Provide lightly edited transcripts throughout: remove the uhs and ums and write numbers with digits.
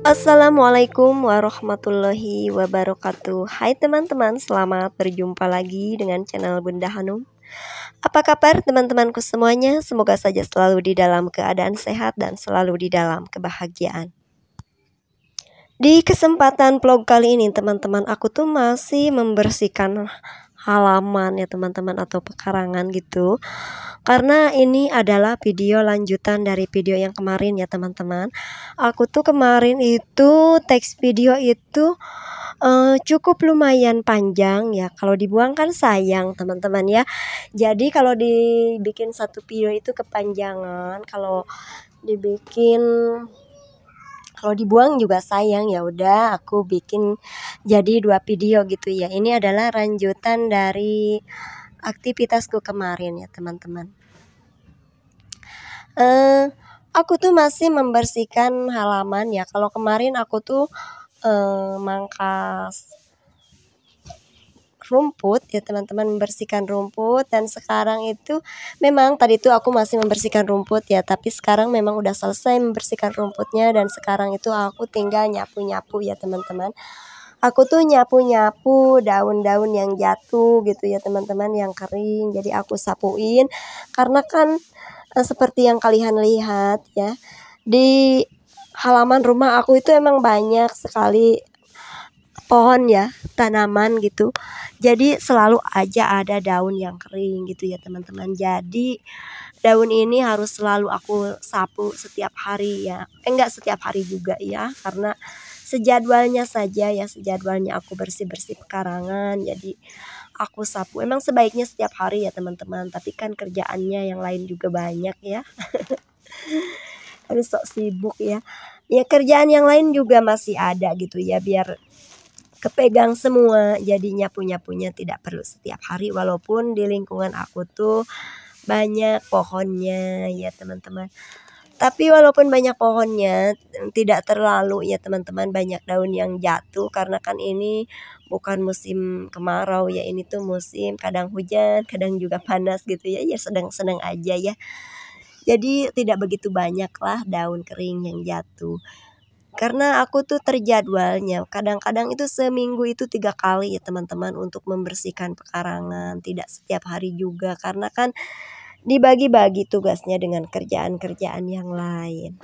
Assalamualaikum warahmatullahi wabarakatuh. Hai teman-teman, selamat berjumpa lagi dengan channel Bunda Hanum. Apa kabar teman-temanku semuanya? Semoga saja selalu di dalam keadaan sehat dan selalu di dalam kebahagiaan. Di kesempatan vlog kali ini teman-teman, aku tuh masih membersihkan halaman ya teman-teman, atau pekarangan gitu. Karena ini adalah video lanjutan dari video yang kemarin ya teman-teman. Aku tuh kemarin itu teks video itu cukup lumayan panjang ya. Kalau dibuang kan sayang teman-teman ya. Jadi kalau dibikin satu video itu kepanjangan, kalau dibuang juga sayang. Ya udah aku bikin jadi 2 video gitu ya. Ini adalah lanjutan dari aktivitasku kemarin ya teman-teman. Aku tuh masih membersihkan halaman ya. Kalau kemarin aku tuh mangkas rumput ya teman-teman, membersihkan rumput. Dan sekarang itu memang tadi tuh aku masih membersihkan rumput ya, tapi sekarang memang udah selesai membersihkan rumputnya. Dan sekarang itu aku tinggal nyapu-nyapu ya teman-teman. Aku tuh nyapu-nyapu daun-daun yang jatuh gitu ya teman-teman, yang kering. Jadi aku sapuin karena kan seperti yang kalian lihat ya, di halaman rumah aku itu emang banyak sekali pohon ya, tanaman gitu. Jadi selalu aja ada daun yang kering gitu ya teman-teman. Jadi daun ini harus selalu aku sapu setiap hari ya. Enggak setiap hari juga ya, karena sejadwalnya saja ya, sejadwalnya aku bersih-bersih pekarangan. Jadi aku sapu. Emang sebaiknya setiap hari ya teman-teman, tapi kan kerjaannya yang lain juga banyak ya. Harus sok sibuk ya. Ya kerjaan yang lain juga masih ada gitu ya, biar kepegang semua. Jadi nyapu-nyapunya tidak perlu setiap hari, walaupun di lingkungan aku tuh banyak pohonnya ya teman-teman. Tapi walaupun banyak pohonnya, tidak terlalu ya teman-teman banyak daun yang jatuh, karena kan ini bukan musim kemarau ya, ini tuh musim kadang hujan, kadang juga panas gitu ya. Ya sedang-sedang aja ya. Jadi tidak begitu banyak lah daun kering yang jatuh. Karena aku tuh terjadwalnya, kadang-kadang itu seminggu itu 3 kali ya teman-teman untuk membersihkan pekarangan, tidak setiap hari juga, karena kan dibagi-bagi tugasnya dengan kerjaan-kerjaan yang lain.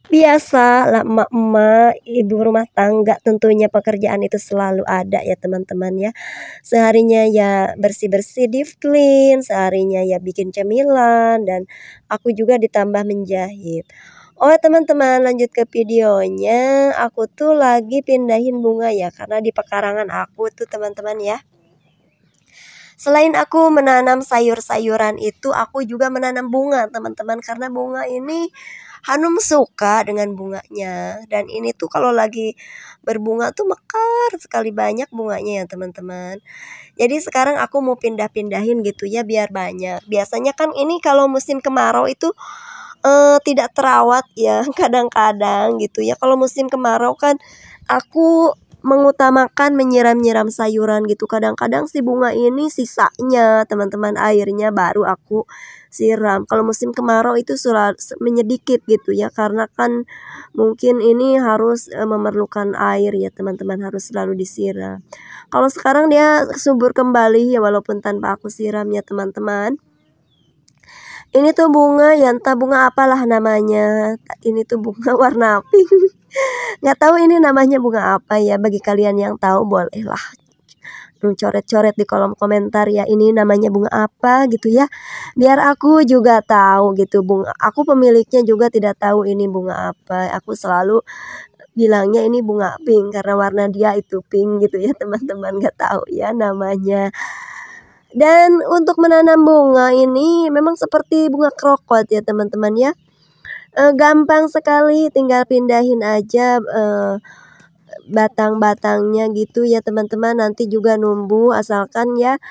Biasa lah emak-emak, ibu rumah tangga, tentunya pekerjaan itu selalu ada ya teman-teman ya. Seharinya ya bersih-bersih, deep clean, seharinya ya bikin cemilan, dan aku juga ditambah menjahit. Oh teman-teman, lanjut ke videonya. Aku tuh lagi pindahin bunga ya, karena di pekarangan aku tuh teman-teman ya, selain aku menanam sayur-sayuran itu, aku juga menanam bunga teman-teman. Karena bunga ini Hanum suka dengan bunganya. Dan ini tuh kalau lagi berbunga tuh mekar sekali, banyak bunganya ya teman-teman. Jadi sekarang aku mau pindah-pindahin gitu ya, biar banyak. Biasanya kan ini kalau musim kemarau itu tidak terawat ya, kadang-kadang gitu ya. Kalau musim kemarau kan aku mengutamakan menyiram-nyiram sayuran gitu. Kadang-kadang si bunga ini sisanya teman-teman airnya baru aku siram. Kalau musim kemarau itu menyedikit gitu ya, karena kan mungkin ini harus memerlukan air ya teman-teman, harus selalu disiram. Kalau sekarang dia subur kembali ya, walaupun tanpa aku siram ya teman-teman. Ini tuh bunga ya, entah bunga apalah namanya. Ini tuh bunga warna pink. Nggak tahu ini namanya bunga apa ya. Bagi kalian yang tahu bolehlah coret-coret di kolom komentar ya, ini namanya bunga apa gitu ya, biar aku juga tahu gitu. Bunga aku pemiliknya juga tidak tahu ini bunga apa. Aku selalu bilangnya ini bunga pink karena warna dia itu pink gitu ya teman-teman, nggak tahu ya namanya. Dan untuk menanam bunga ini memang seperti bunga krokot ya teman-teman ya. Gampang sekali, tinggal pindahin aja batang-batangnya gitu ya teman-teman, nanti juga numbuh, asalkan ya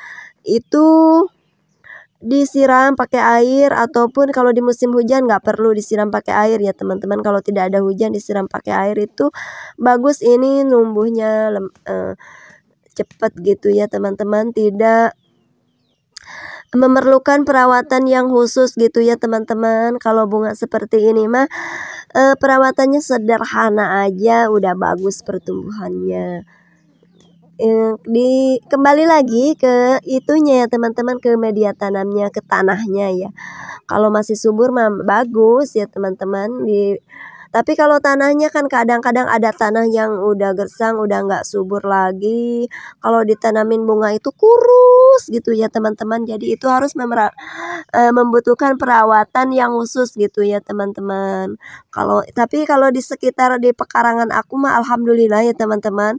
itu disiram pakai air. Ataupun kalau di musim hujan nggak perlu disiram pakai air ya teman-teman. Kalau tidak ada hujan disiram pakai air itu bagus, ini numbuhnya cepat gitu ya teman-teman, tidak memerlukan perawatan yang khusus gitu ya teman-teman. Kalau bunga seperti ini mah Perawatannya sederhana aja udah bagus pertumbuhannya. Kembali lagi ke itunya ya teman-teman, ke media tanamnya, ke tanahnya ya. Kalau masih subur mah bagus ya teman-teman. Tapi kalau tanahnya kan kadang-kadang ada tanah yang udah gersang, udah nggak subur lagi. Kalau ditanamin bunga itu kurus gitu ya teman-teman. Jadi itu harus membutuhkan perawatan yang khusus gitu ya teman-teman. Tapi kalau di sekitar di pekarangan aku mah alhamdulillah ya teman-teman,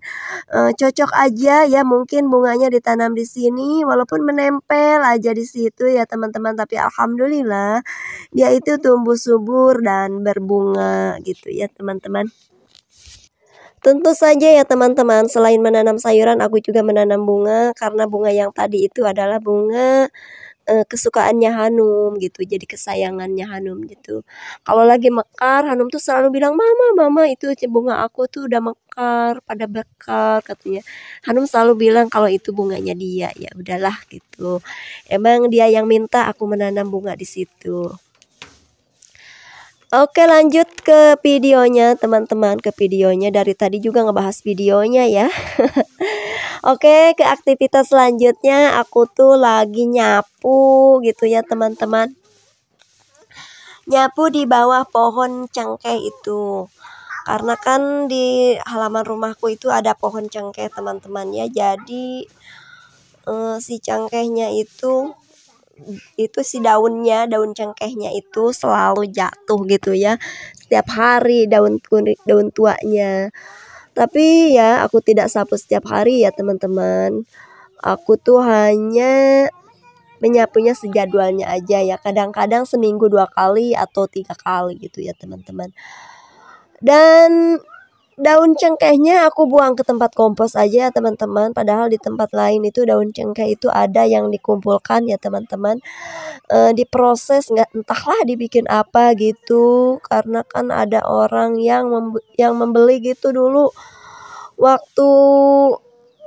cocok aja ya, mungkin bunganya ditanam di sini walaupun menempel aja di situ ya teman-teman, tapi alhamdulillah dia itu tumbuh subur dan berbunga gitu ya teman-teman. Tentu saja ya teman-teman, selain menanam sayuran aku juga menanam bunga, karena bunga yang tadi itu adalah bunga kesukaannya Hanum gitu, jadi kesayangannya Hanum gitu. Kalau lagi mekar, Hanum tuh selalu bilang, "Mama, mama itu bunga aku tuh udah mekar, pada mekar," katanya. Hanum selalu bilang kalau itu bunganya dia, ya udahlah gitu. Emang dia yang minta aku menanam bunga di situ. Oke, lanjut ke videonya teman-teman, ke videonya. Dari tadi juga ngebahas videonya ya. Oke, ke aktivitas selanjutnya aku tuh lagi nyapu gitu ya teman-teman. Nyapu di bawah pohon cengkeh itu. Karena kan di halaman rumahku itu ada pohon cengkeh teman-teman ya. Jadi si cengkehnya itu si daun cengkehnya itu selalu jatuh gitu ya. Setiap hari daun tuanya. Tapi ya aku tidak sapu setiap hari ya teman-teman. Aku tuh hanya menyapunya sejadwalnya aja ya. Kadang-kadang seminggu 2 kali atau 3 kali gitu ya teman-teman. Dan daun cengkehnya aku buang ke tempat kompos aja ya teman-teman. Padahal di tempat lain itu daun cengkeh itu ada yang dikumpulkan ya teman-teman. Diproses, nggak entahlah dibikin apa gitu. Karena kan ada orang yang membeli gitu dulu. Waktu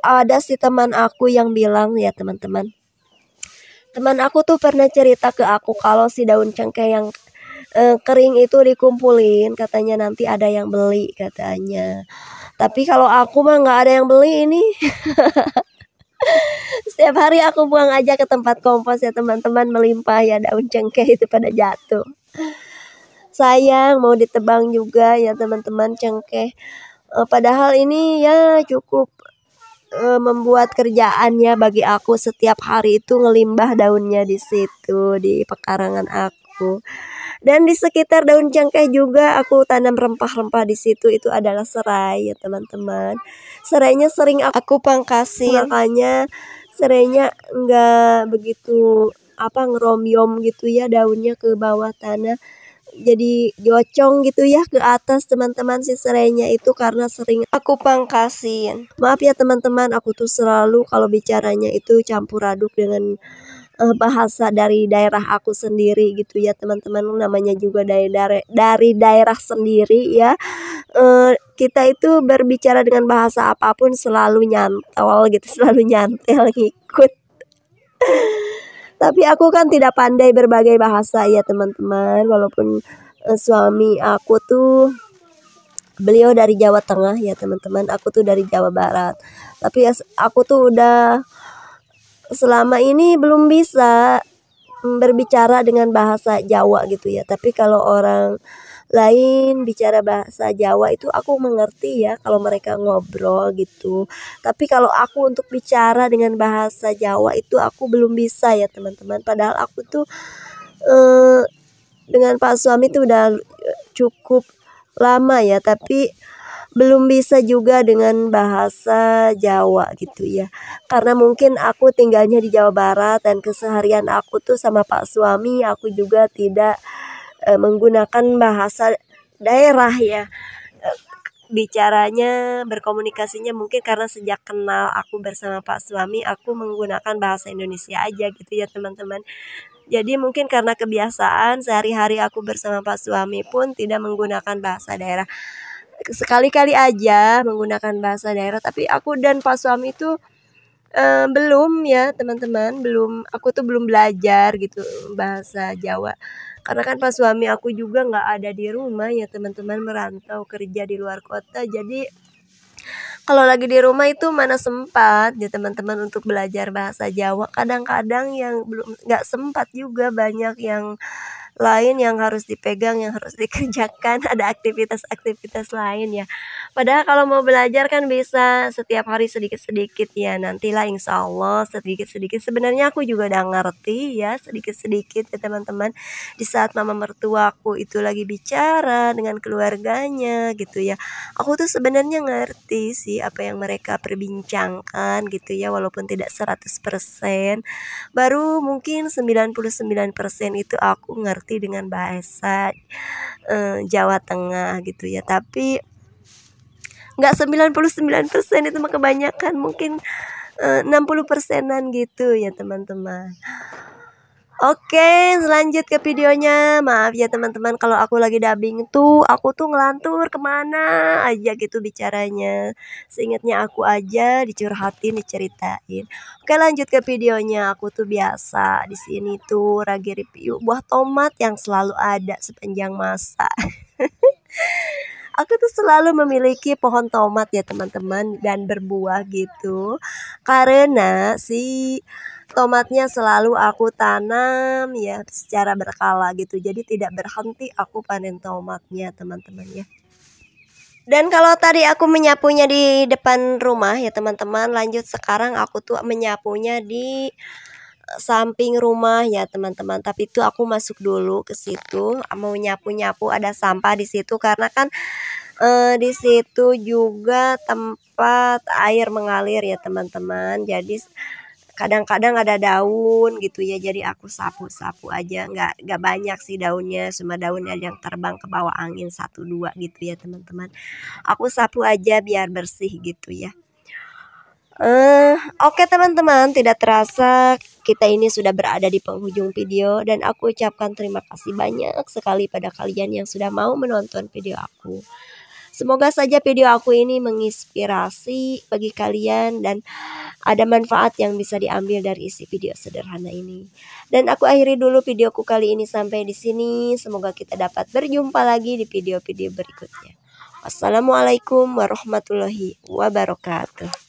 ada si teman aku yang bilang ya teman-teman. Teman aku tuh pernah cerita ke aku kalau si daun cengkeh yang kering itu dikumpulin, katanya nanti ada yang beli katanya. Tapi kalau aku mah nggak ada yang beli ini. Setiap hari aku buang aja ke tempat kompos ya teman-teman, melimpah ya daun cengkeh itu pada jatuh. Sayang, mau ditebang juga ya teman-teman cengkeh. Padahal ini ya cukup membuat kerjaannya bagi aku, setiap hari itu ngelimbah daunnya di situ di pekarangan aku. Dan di sekitar daun cengkeh juga aku tanam rempah-rempah di situ, itu adalah serai ya teman-teman. Serainya sering aku pangkasin, makanya serainya enggak begitu ngerombyom gitu ya daunnya ke bawah tanah. Jadi jocong gitu ya ke atas teman-teman si serainya itu, karena sering aku pangkasin. Maaf ya teman-teman, aku tuh selalu kalau bicaranya itu campur aduk dengan bahasa dari daerah aku sendiri gitu ya teman-teman. Namanya juga dari daerah sendiri ya. Kita itu berbicara dengan bahasa apapun selalu nyantol gitu, selalu nyantel ngikut. Tapi aku kan tidak pandai berbagai bahasa ya teman-teman. Walaupun suami aku tuh beliau dari Jawa Tengah ya teman-teman, aku tuh dari Jawa Barat. Tapi ya aku tuh udah selama ini belum bisa berbicara dengan bahasa Jawa gitu ya. Tapi kalau orang lain bicara bahasa Jawa itu aku mengerti ya kalau mereka ngobrol gitu. Tapi kalau aku untuk bicara dengan bahasa Jawa itu aku belum bisa ya teman-teman. Padahal aku tuh dengan Pak suami tuh udah cukup lama ya, tapi belum bisa juga dengan bahasa Jawa gitu ya. Karena mungkin aku tinggalnya di Jawa Barat dan keseharian aku tuh sama Pak suami aku juga tidak menggunakan bahasa daerah ya. Bicaranya, berkomunikasinya mungkin karena sejak kenal aku bersama Pak suami aku menggunakan bahasa Indonesia aja gitu ya teman-teman. Jadi mungkin karena kebiasaan sehari-hari aku bersama Pak suami pun tidak menggunakan bahasa daerah. Sekali-kali aja menggunakan bahasa daerah, tapi aku dan Pak suami itu Belum ya teman-teman, aku tuh belum belajar gitu bahasa Jawa. Karena kan pas suami aku juga nggak ada di rumah ya teman-teman, merantau kerja di luar kota. Jadi kalau lagi di rumah itu mana sempat ya teman-teman untuk belajar bahasa Jawa. Kadang-kadang yang belum nggak sempat juga, banyak yang lain yang harus dipegang, yang harus dikerjakan, ada aktivitas-aktivitas lain ya. Padahal kalau mau belajar kan bisa setiap hari sedikit-sedikit ya, nantilah insya Allah sedikit-sedikit. Sebenarnya aku juga udah ngerti ya sedikit-sedikit ya teman-teman. Di saat mama mertuaku itu lagi bicara dengan keluarganya gitu ya. Aku tuh sebenarnya ngerti sih apa yang mereka perbincangkan gitu ya, walaupun tidak 100%. Baru mungkin 99% itu aku ngerti dengan bahasa Jawa Tengah gitu ya. Tapi nggak 99% itu mah kebanyakan, mungkin 60%-an gitu ya teman-teman. Oke, lanjut ke videonya. Maaf ya teman-teman kalau aku lagi dubbing tuh, aku tuh ngelantur kemana aja gitu bicaranya. Seingatnya aku aja, dicurhatin, diceritain. Oke, lanjut ke videonya. Aku tuh biasa di sini tuh lagi review buah tomat yang selalu ada sepanjang masa. Aku tuh selalu memiliki pohon tomat ya teman-teman, dan berbuah gitu. Karena si tomatnya selalu aku tanam ya secara berkala gitu. Jadi tidak berhenti aku panen tomatnya teman-teman ya. Dan kalau tadi aku menyapunya di depan rumah ya teman-teman, lanjut sekarang aku tuh menyapunya di samping rumah ya teman-teman. Tapi itu aku masuk dulu ke situ, mau nyapu-nyapu, ada sampah di situ karena kan di situ juga tempat air mengalir ya teman-teman. Jadi kadang-kadang ada daun gitu ya, jadi aku sapu-sapu aja, nggak banyak sih daunnya, cuma daunnya yang terbang ke bawah angin 1-2 gitu ya teman-teman. Aku sapu aja biar bersih gitu ya. Oke teman-teman, tidak terasa kita ini sudah berada di penghujung video, dan aku ucapkan terima kasih banyak sekali pada kalian yang sudah mau menonton video aku. Semoga saja video aku ini menginspirasi bagi kalian dan ada manfaat yang bisa diambil dari isi video sederhana ini. Dan aku akhiri dulu videoku kali ini sampai di sini. Semoga kita dapat berjumpa lagi di video-video berikutnya. Wassalamualaikum warahmatullahi wabarakatuh.